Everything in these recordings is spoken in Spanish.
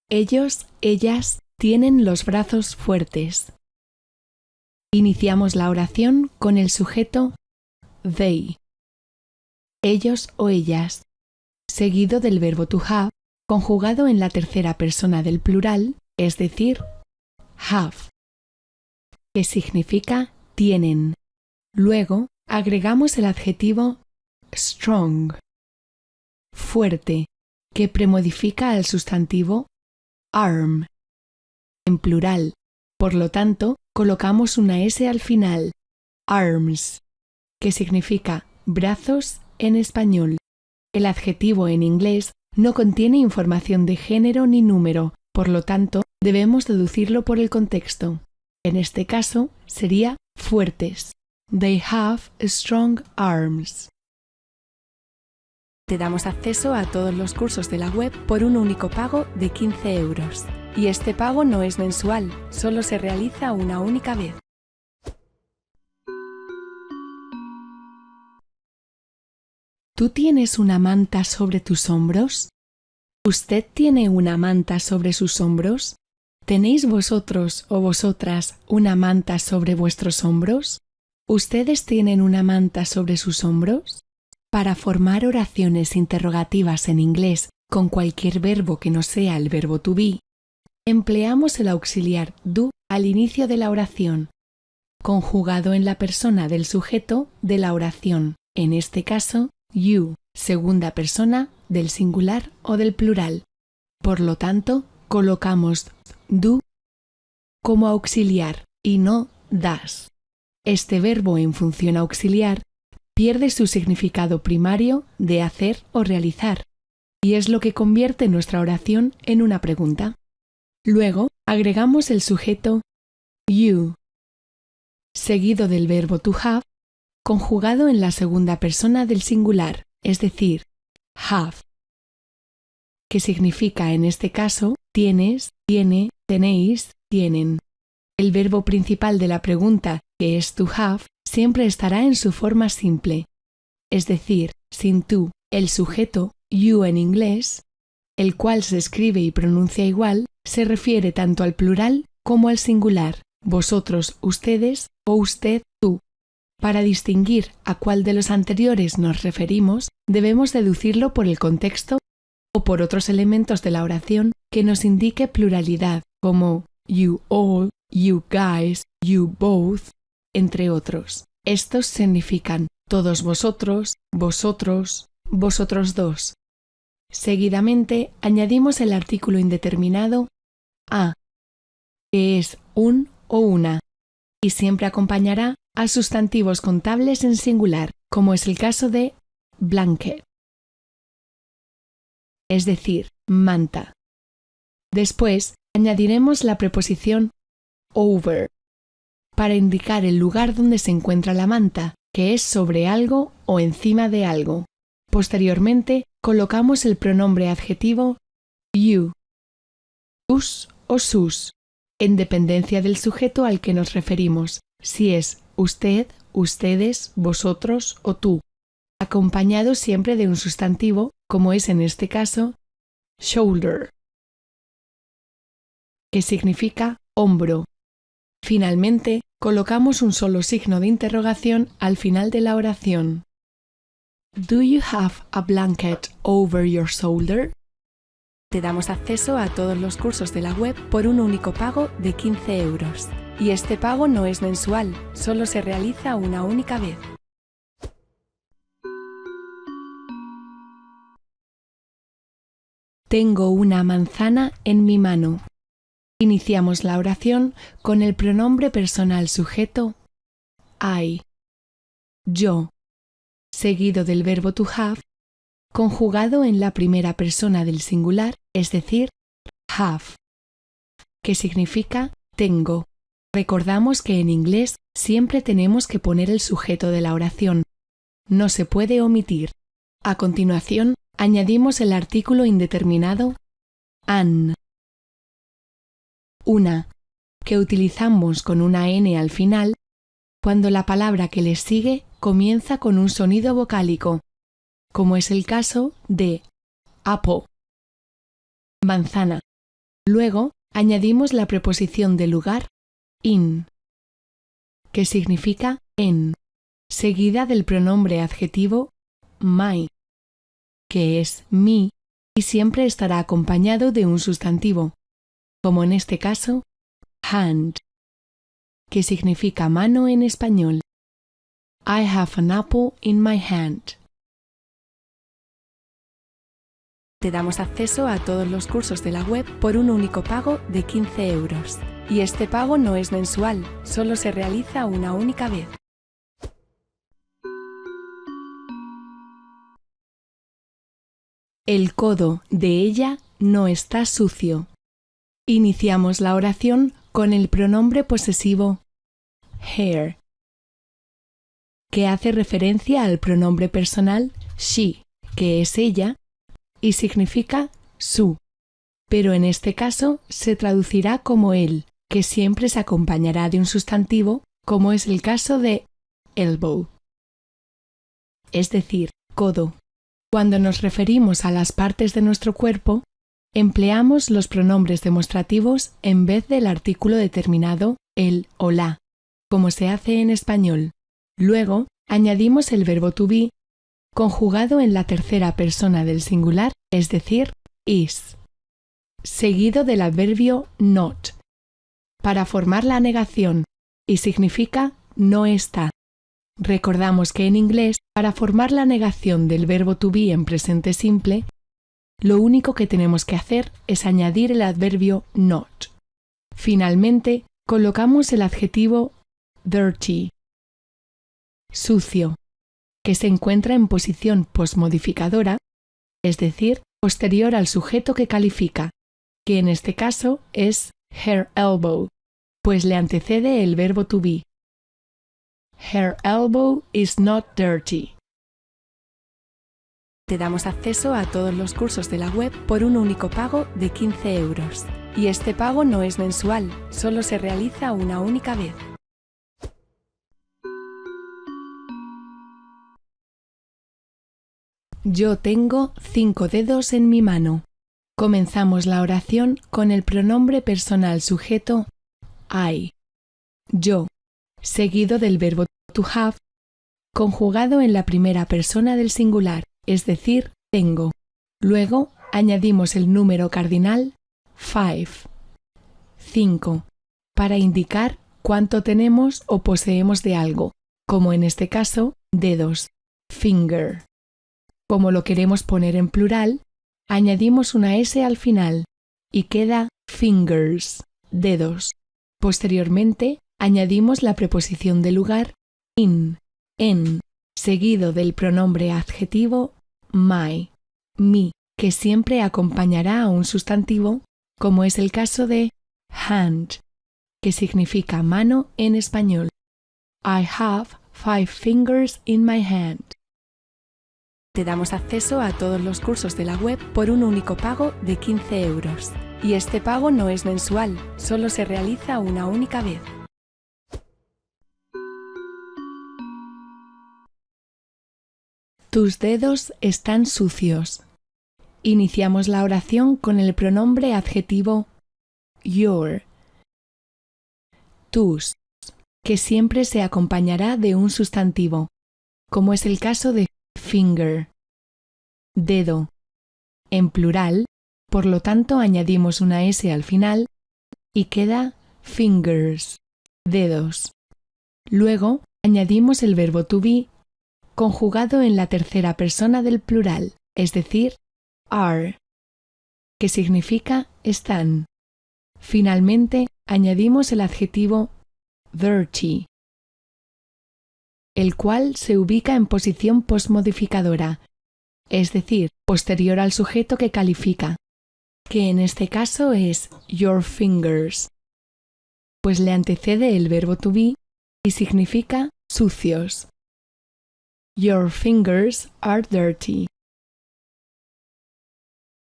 Ellos, ellas tienen los brazos fuertes. Iniciamos la oración con el sujeto they. Ellos o ellas, seguido del verbo to have, conjugado en la tercera persona del plural, es decir, have, que significa tienen. Luego agregamos el adjetivo strong, fuerte, que premodifica al sustantivo arm, en plural. Por lo tanto, colocamos una S al final, arms, que significa brazos en español. El adjetivo en inglés no contiene información de género ni número, por lo tanto, debemos deducirlo por el contexto. En este caso, sería fuertes. They have strong arms. Te damos acceso a todos los cursos de la web por un único pago de 15 euros. Y este pago no es mensual, solo se realiza una única vez. ¿Tú tienes una manta sobre tus hombros? ¿Usted tiene una manta sobre sus hombros? ¿Tenéis vosotros o vosotras una manta sobre vuestros hombros? ¿Ustedes tienen una manta sobre sus hombros? Para formar oraciones interrogativas en inglés con cualquier verbo que no sea el verbo to be, empleamos el auxiliar do al inicio de la oración, conjugado en la persona del sujeto de la oración, en este caso, you, segunda persona del singular o del plural. Por lo tanto, colocamos do como auxiliar y no das. Este verbo en función auxiliar pierde su significado primario de hacer o realizar, y es lo que convierte nuestra oración en una pregunta. Luego, agregamos el sujeto you, seguido del verbo to have, conjugado en la segunda persona del singular, es decir, have, que significa en este caso tienes, tiene, tenéis, tienen. El verbo principal de la pregunta, que es to have, siempre estará en su forma simple, es decir, sin to. El sujeto you en inglés, el cual se escribe y pronuncia igual, se refiere tanto al plural como al singular, vosotros, ustedes o usted, tú. Para distinguir a cuál de los anteriores nos referimos, debemos deducirlo por el contexto o por otros elementos de la oración que nos indique pluralidad, como you all, you guys, you both, entre otros. Estos significan todos vosotros, vosotros, vosotros dos. Seguidamente añadimos el artículo indeterminado a, que es un o una, y siempre acompañará a sustantivos contables en singular, como es el caso de blanket, es decir, manta. Después añadiremos la preposición over, para indicar el lugar donde se encuentra la manta, que es sobre algo o encima de algo. Posteriormente, colocamos el pronombre adjetivo you, tus o sus, en dependencia del sujeto al que nos referimos, si es usted, ustedes, vosotros o tú, acompañado siempre de un sustantivo, como es en este caso, shoulder, que significa hombro. Finalmente, colocamos un solo signo de interrogación al final de la oración. Do you have a blanket over your shoulder? Te damos acceso a todos los cursos de la web por un único pago de 15 euros. Y este pago no es mensual, solo se realiza una única vez. Tengo una manzana en mi mano. Iniciamos la oración con el pronombre personal sujeto I, yo, seguido del verbo to have, conjugado en la primera persona del singular, es decir, have, que significa tengo. Recordamos que en inglés siempre tenemos que poner el sujeto de la oración. No se puede omitir. A continuación, añadimos el artículo indeterminado an, una, que utilizamos con una n al final cuando la palabra que le sigue comienza con un sonido vocálico, como es el caso de apple, manzana. Luego, añadimos la preposición de lugar, in, que significa en, seguida del pronombre adjetivo my, que es mi y siempre estará acompañado de un sustantivo, como en este caso, hand, que significa mano en español. I have an apple in my hand. Te damos acceso a todos los cursos de la web por un único pago de 15 euros. Y este pago no es mensual, solo se realiza una única vez. El codo de ella no está sucio. Iniciamos la oración con el pronombre posesivo her, que hace referencia al pronombre personal she, que es ella, y significa su, pero en este caso se traducirá como él, que siempre se acompañará de un sustantivo, como es el caso de elbow, es decir, codo. Cuando nos referimos a las partes de nuestro cuerpo, empleamos los pronombres demostrativos en vez del artículo determinado, el o la, como se hace en español. Luego, añadimos el verbo to be, conjugado en la tercera persona del singular, es decir, is, seguido del adverbio not, para formar la negación, y significa no está. Recordamos que en inglés, para formar la negación del verbo to be en presente simple, lo único que tenemos que hacer es añadir el adverbio not. Finalmente, colocamos el adjetivo dirty, sucio, que se encuentra en posición posmodificadora, es decir, posterior al sujeto que califica, que en este caso es her elbow, pues le antecede el verbo to be. Her elbow is not dirty. Te damos acceso a todos los cursos de la web por un único pago de 15 euros. Y este pago no es mensual, solo se realiza una única vez. Yo tengo 5 dedos en mi mano. Comenzamos la oración con el pronombre personal sujeto I, yo, seguido del verbo to have, conjugado en la primera persona del singular, es decir, tengo. Luego añadimos el número cardinal 5, para indicar cuánto tenemos o poseemos de algo, como en este caso, dedos, finger. Como lo queremos poner en plural, añadimos una S al final y queda fingers, dedos. Posteriormente, añadimos la preposición de lugar in, en, seguido del pronombre adjetivo my, mi, que siempre acompañará a un sustantivo, como es el caso de hand, que significa mano en español. I have 5 fingers in my hand. Te damos acceso a todos los cursos de la web por un único pago de 15 euros. Y este pago no es mensual, solo se realiza una única vez. Tus dedos están sucios. Iniciamos la oración con el pronombre adjetivo your, tus, que siempre se acompañará de un sustantivo, como es el caso de finger, dedo. En plural, por lo tanto añadimos una S al final y queda fingers, dedos. Luego añadimos el verbo to be, conjugado en la tercera persona del plural, es decir, are, que significa están. Finalmente, añadimos el adjetivo dirty, el cual se ubica en posición posmodificadora, es decir, posterior al sujeto que califica, que en este caso es your fingers, pues le antecede el verbo to be y significa sucios. Your fingers are dirty.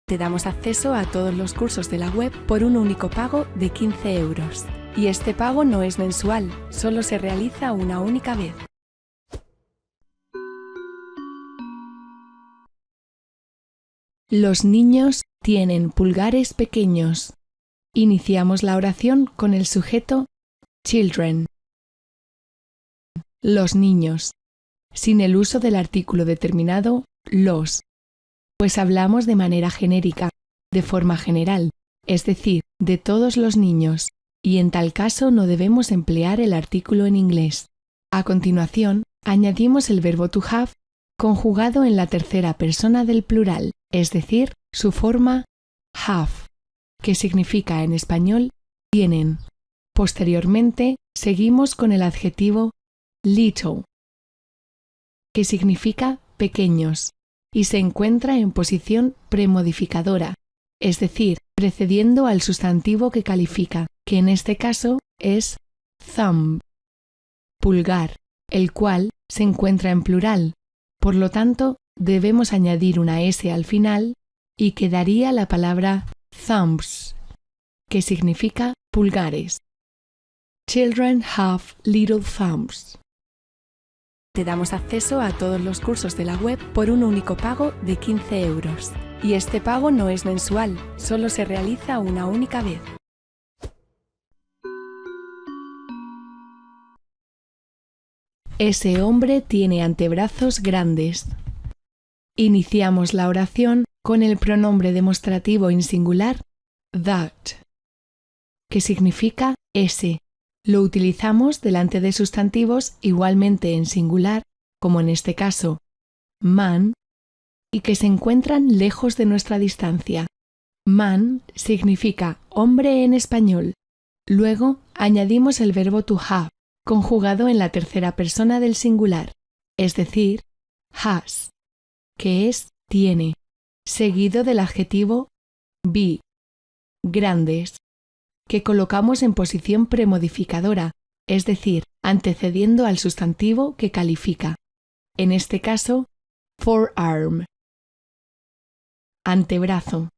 Te damos acceso a todos los cursos de la web por un único pago de 15 euros. Y este pago no es mensual, solo se realiza una única vez. Los niños tienen pulgares pequeños. Iniciamos la oración con el sujeto children, los niños, sin el uso del artículo determinado los, pues hablamos de manera genérica, de forma general, es decir, de todos los niños, y en tal caso no debemos emplear el artículo en inglés. A continuación, añadimos el verbo to have conjugado en la tercera persona del plural, es decir, su forma have, que significa en español tienen. Posteriormente, seguimos con el adjetivo little, que significa pequeños, y se encuentra en posición premodificadora, es decir, precediendo al sustantivo que califica, que en este caso es thumb, pulgar, el cual se encuentra en plural. Por lo tanto, debemos añadir una S al final y quedaría la palabra thumbs, que significa pulgares. Children have little thumbs. Te damos acceso a todos los cursos de la web por un único pago de 15 €. Y este pago no es mensual, solo se realiza una única vez. Ese hombre tiene antebrazos grandes. Iniciamos la oración con el pronombre demostrativo en singular that, que significa ese. Lo utilizamos delante de sustantivos igualmente en singular, como en este caso, man, y que se encuentran lejos de nuestra distancia. Man significa hombre en español. Luego añadimos el verbo to have, conjugado en la tercera persona del singular, es decir, has, que es tiene, seguido del adjetivo big, grandes, que colocamos en posición premodificadora, es decir, antecediendo al sustantivo que califica. En este caso, forearm, antebrazo.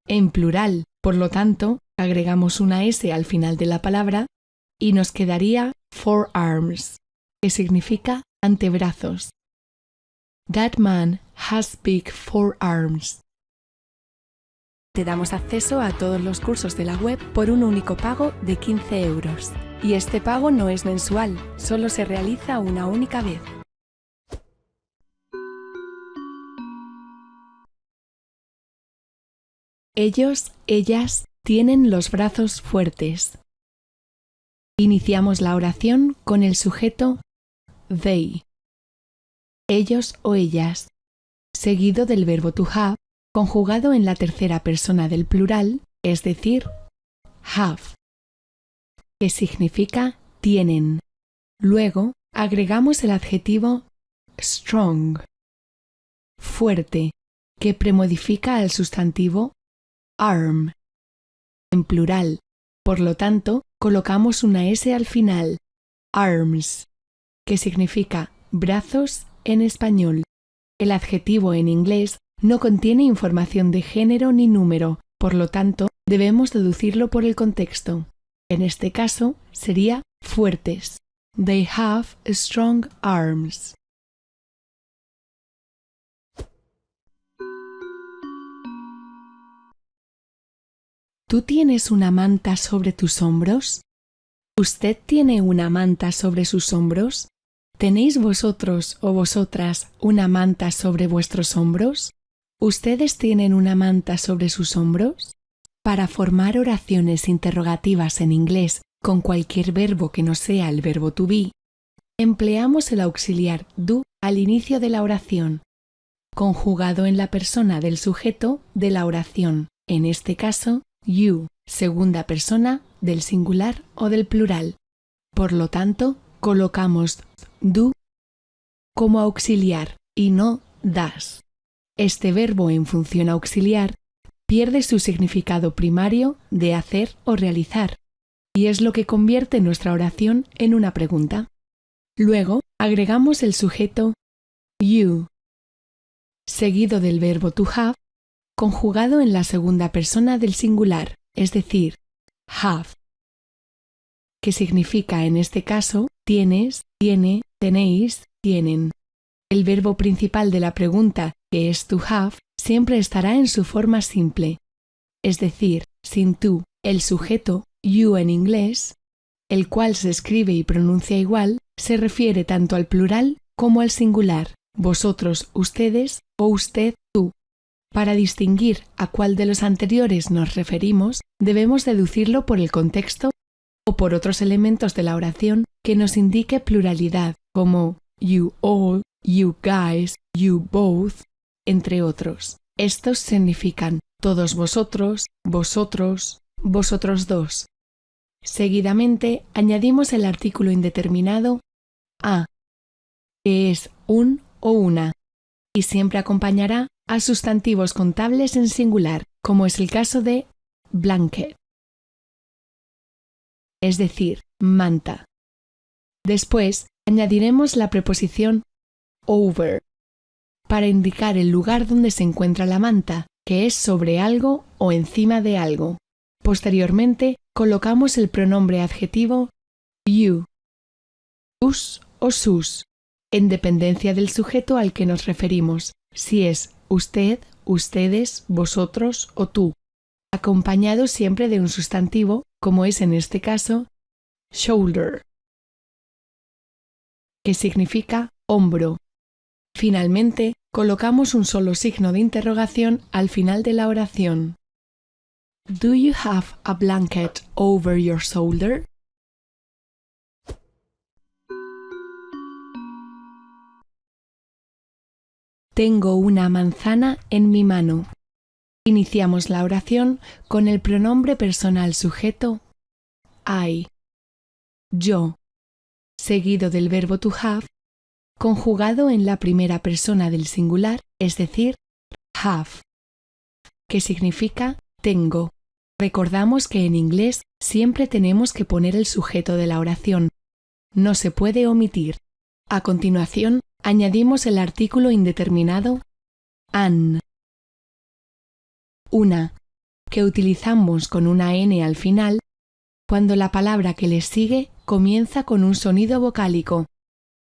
En plural, por lo tanto, agregamos una S al final de la palabra y nos quedaría forearms, que significa antebrazos. That man has big forearms. Te damos acceso a todos los cursos de la web por un único pago de 15 €. Y este pago no es mensual, solo se realiza una única vez. Ellos, ellas, tienen los brazos fuertes. Iniciamos la oración con el sujeto they, ellos o ellas, seguido del verbo to have, conjugado en la tercera persona del plural, es decir, have, que significa tienen. Luego agregamos el adjetivo strong, fuerte, que premodifica al sustantivo arm, en plural. Por lo tanto, colocamos una S al final, arms, que significa brazos en español. El adjetivo en inglés no contiene información de género ni número, por lo tanto, debemos deducirlo por el contexto. En este caso, sería fuertes. They have strong arms. ¿Tú tienes una manta sobre tus hombros? ¿Usted tiene una manta sobre sus hombros? ¿Tenéis vosotros o vosotras una manta sobre vuestros hombros? ¿Ustedes tienen una manta sobre sus hombros? Para formar oraciones interrogativas en inglés con cualquier verbo que no sea el verbo to be, empleamos el auxiliar do al inicio de la oración, conjugado en la persona del sujeto de la oración, en este caso, you, segunda persona del singular o del plural. Por lo tanto, colocamos do como auxiliar y no das. Este verbo en función auxiliar pierde su significado primario de hacer o realizar, y es lo que convierte nuestra oración en una pregunta. Luego, agregamos el sujeto you, seguido del verbo to have, conjugado en la segunda persona del singular, es decir, have, que significa en este caso tienes, tiene, tenéis, tienen. El verbo principal de la pregunta, que es to have, siempre estará en su forma simple, es decir, sin to, El sujeto, you en inglés, el cual se escribe y pronuncia igual, se refiere tanto al plural como al singular, vosotros, ustedes o usted, tú. Para distinguir a cuál de los anteriores nos referimos, debemos deducirlo por el contexto o por otros elementos de la oración que nos indique pluralidad, como you all, you guys, you both, entre otros. Estos significan todos vosotros, vosotros, vosotros dos. Seguidamente añadimos el artículo indeterminado a, que es un o una, y siempre acompañará a sustantivos contables en singular, como es el caso de blanket, es decir, manta. Después añadiremos la preposición over para indicar el lugar donde se encuentra la manta, que es sobre algo o encima de algo. Posteriormente colocamos el pronombre adjetivo you, us o sus, en dependencia del sujeto al que nos referimos, si es usted, ustedes, vosotros o tú, acompañado siempre de un sustantivo, como es en este caso shoulder, que significa hombro. Finalmente, colocamos un solo signo de interrogación al final de la oración. Do you have a blanket over your shoulder? Tengo una manzana en mi mano. Iniciamos la oración con el pronombre personal sujeto I, yo, seguido del verbo to have, conjugado en la primera persona del singular, es decir, have, que significa tengo. Recordamos que en inglés siempre tenemos que poner el sujeto de la oración. No se puede omitir. A continuación, añadimos el artículo indeterminado an, una, que utilizamos con una n al final cuando la palabra que le sigue comienza con un sonido vocálico,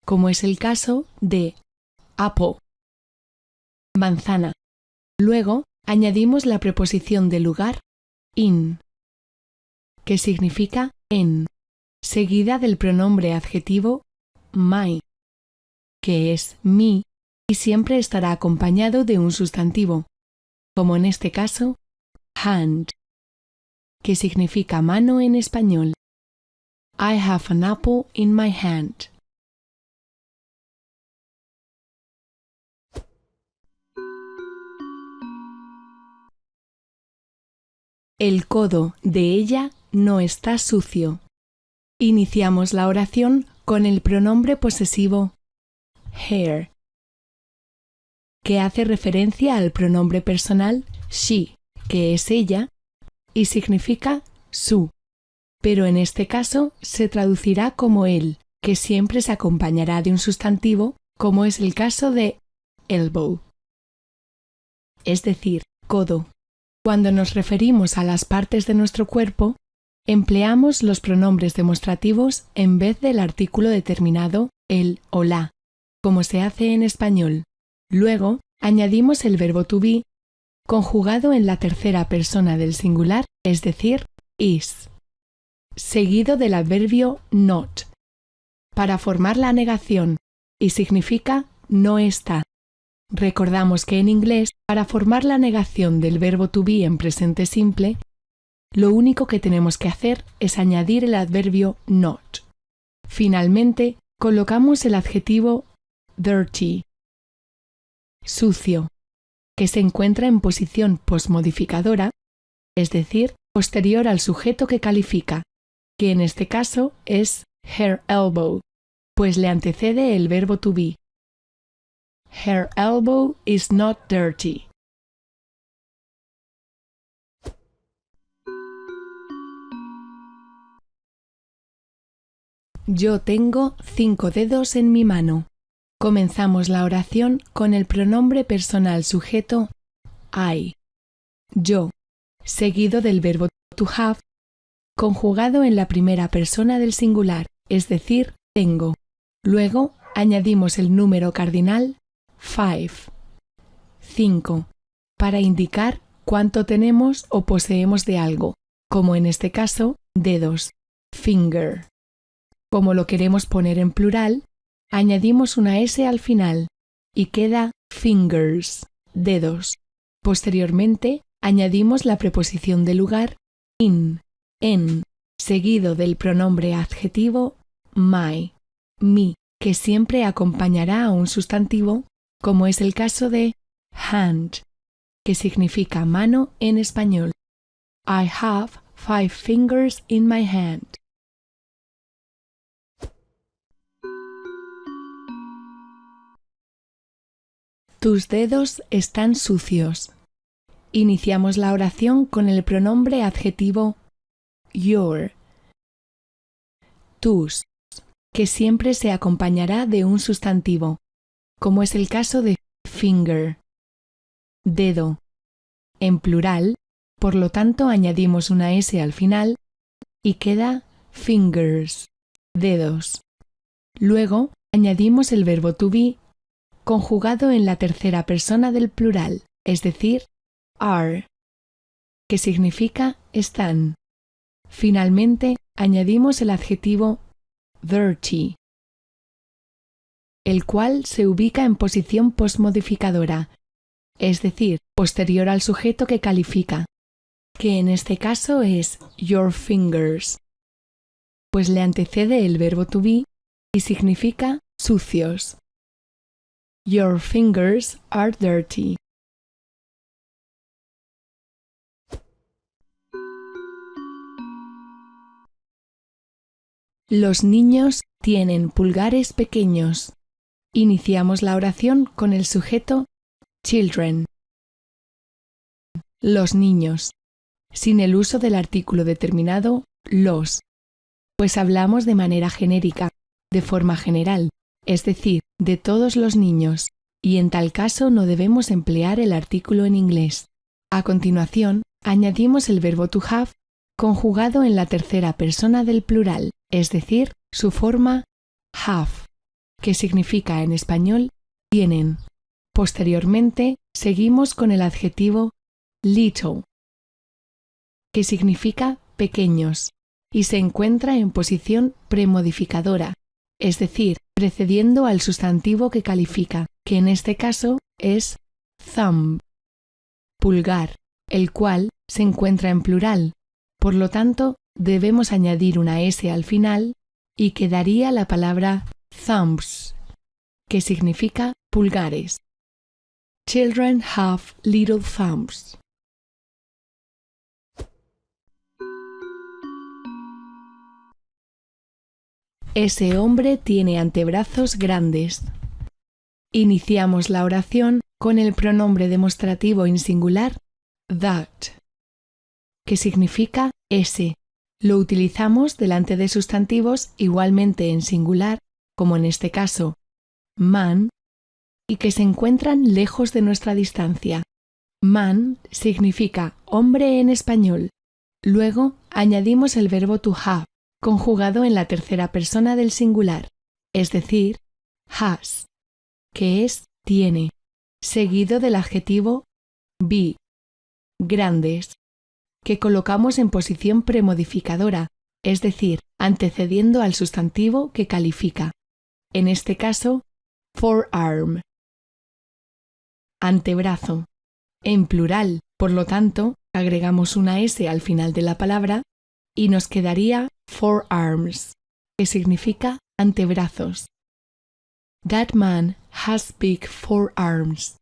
como es el caso de apple, manzana. Luego añadimos la preposición de lugar in, que significa en, seguida del pronombre adjetivo my, que es mi y siempre estará acompañado de un sustantivo, como en este caso hand, que significa mano en español. I have an apple in my hand. El codo de ella no está sucio. Iniciamos la oración con el pronombre posesivo her, que hace referencia al pronombre personal she, que es ella, y significa su, pero en este caso se traducirá como él, que siempre se acompañará de un sustantivo, como es el caso de elbow, es decir, codo. Cuando nos referimos a las partes de nuestro cuerpo, empleamos los pronombres demostrativos en vez del artículo determinado el o la, como se hace en español. Luego, añadimos el verbo to be, conjugado en la tercera persona del singular, es decir, is, seguido del adverbio not, para formar la negación, y significa no está. Recordamos que en inglés, para formar la negación del verbo to be en presente simple, lo único que tenemos que hacer es añadir el adverbio not. Finalmente, colocamos el adjetivo dirty, sucio, que se encuentra en posición posmodificadora, es decir, posterior al sujeto que califica, que en este caso es her elbow, pues le antecede el verbo to be. Her elbow is not dirty. Yo tengo 5 dedos en mi mano. Comenzamos la oración con el pronombre personal sujeto I, yo, seguido del verbo to have, conjugado en la primera persona del singular, es decir, tengo. Luego añadimos el número cardinal 5, para indicar cuánto tenemos o poseemos de algo, como en este caso, dedos, finger. Como lo queremos poner en plural, añadimos una S al final y queda fingers, dedos. Posteriormente, añadimos la preposición de lugar in, en, seguido del pronombre adjetivo my, mi, que siempre acompañará a un sustantivo, como es el caso de hand, que significa mano en español. I have 5 fingers in my hand. Tus dedos están sucios. Iniciamos la oración con el pronombre adjetivo your, tus, que siempre se acompañará de un sustantivo, como es el caso de finger, dedo. En plural, por lo tanto añadimos una S al final y queda fingers, dedos. Luego añadimos el verbo to be conjugado en la tercera persona del plural, es decir, are, que significa están. Finalmente, añadimos el adjetivo dirty, el cual se ubica en posición posmodificadora, es decir, posterior al sujeto que califica, que en este caso es your fingers, pues le antecede el verbo to be y significa sucios. Your fingers are dirty. Los niños tienen pulgares pequeños. Iniciamos la oración con el sujeto children. Los niños, sin el uso del artículo determinado los, pues hablamos de manera genérica, de forma general, es decir, de todos los niños, y en tal caso no debemos emplear el artículo en inglés. A continuación, añadimos el verbo to have conjugado en la tercera persona del plural, es decir, su forma have, que significa en español tienen. Posteriormente, seguimos con el adjetivo little, que significa pequeños, y se encuentra en posición premodificadora, es decir, precediendo al sustantivo que califica, que en este caso es thumb, pulgar, el cual se encuentra en plural. Por lo tanto, debemos añadir una S al final y quedaría la palabra thumbs, que significa pulgares. Children have little thumbs. Ese hombre tiene antebrazos grandes. Iniciamos la oración con el pronombre demostrativo en singular that, que significa ese. Lo utilizamos delante de sustantivos igualmente en singular, como en este caso, man, y que se encuentran lejos de nuestra distancia. Man significa hombre en español. Luego añadimos el verbo to have, conjugado en la tercera persona del singular, es decir, has, que es tiene, seguido del adjetivo be, grandes, que colocamos en posición premodificadora, es decir, antecediendo al sustantivo que califica, en este caso, forearm, antebrazo. En plural, por lo tanto, agregamos una S al final de la palabra y nos quedaría forearms, que significa antebrazos. That man has big forearms.